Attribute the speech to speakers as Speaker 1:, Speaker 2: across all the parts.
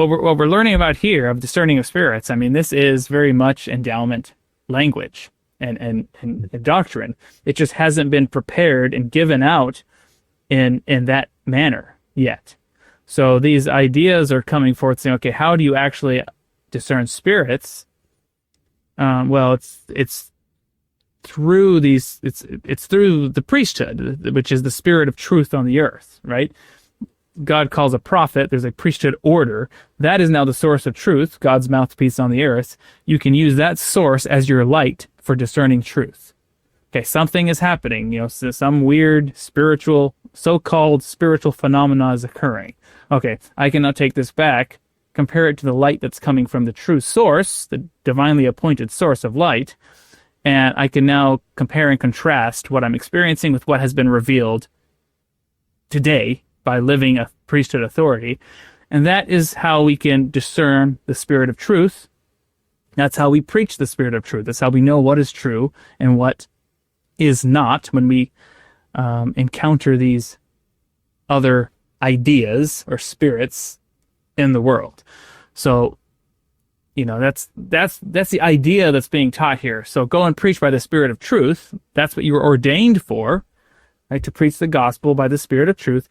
Speaker 1: what we're learning about here of discerning of spirits, I mean, this is very much endowment language and doctrine. It just hasn't been prepared and given out in that manner yet. So these ideas are coming forth saying, okay, how do you actually discern spirits? Well, it's through it's through the priesthood, which is the spirit of truth on the earth, right? God calls a prophet. There's a priesthood order. That is now the source of truth, God's mouthpiece on the earth. You can use that source as your light for discerning truth. Okay, something is happening. So some weird spiritual, so-called spiritual phenomena is occurring. Okay, I can now take this back, compare it to the light that's coming from the true source, the divinely appointed source of light, and I can now compare and contrast what I'm experiencing with what has been revealed today by living a priesthood authority. And that is how we can discern the spirit of truth. That's how we preach the spirit of truth. That's how we know what is true and what is not when we encounter these other ideas or spirits in the world. So, that's the idea that's being taught here. So go and preach by the spirit of truth. That's what you were ordained for, right? To preach the gospel by the spirit of truth.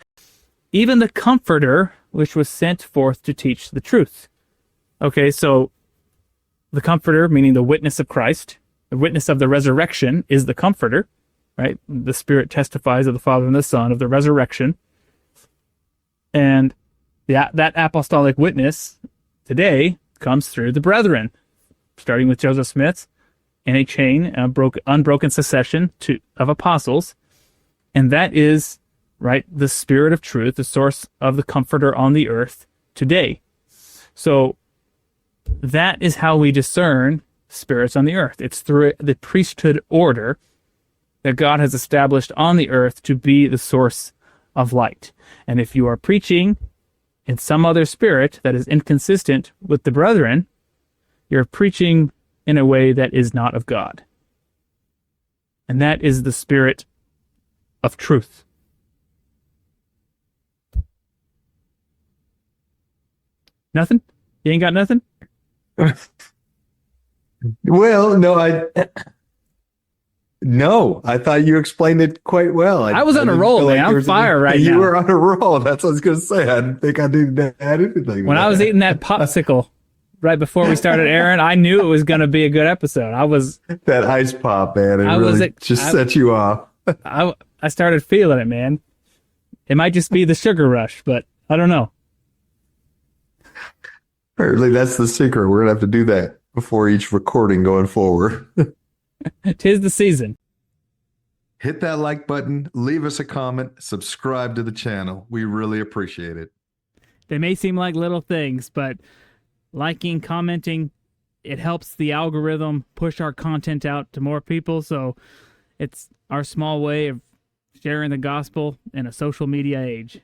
Speaker 1: Even the Comforter, which was sent forth to teach the truth. Okay, so the Comforter, meaning the witness of Christ, the witness of the resurrection, is the Comforter, right? The Spirit testifies of the Father and the Son of the resurrection. And that apostolic witness today comes through the brethren, starting with Joseph Smith in a chain, unbroken succession of apostles. And that is, right, the spirit of truth, the source of the Comforter on the earth today. So that is how we discern spirits on the earth. It's through the priesthood order that God has established on the earth to be the source of light. And if you are preaching in some other spirit that is inconsistent with the brethren, you're preaching in a way that is not of God. And that is the spirit of truth. Nothing? You ain't got nothing?
Speaker 2: Well, no, I thought you explained it quite well.
Speaker 1: I was on a roll, man. I'm fire right now.
Speaker 2: You were on a roll. That's what I was going to say. I didn't think I needed to add anything.
Speaker 1: When I was eating that popsicle right before we started airing, I knew it was going to be a good episode.
Speaker 2: That ice pop, man. It set you off.
Speaker 1: I started feeling it, man. It might just be the sugar rush, but I don't know.
Speaker 2: Apparently, that's the secret. We're going to have to do that before each recording going forward.
Speaker 1: 'Tis the season.
Speaker 2: Hit that like button, leave us a comment, subscribe to the channel. We really appreciate it.
Speaker 1: They may seem like little things, but liking, commenting, it helps the algorithm push our content out to more people. So it's our small way of sharing the gospel in a social media age.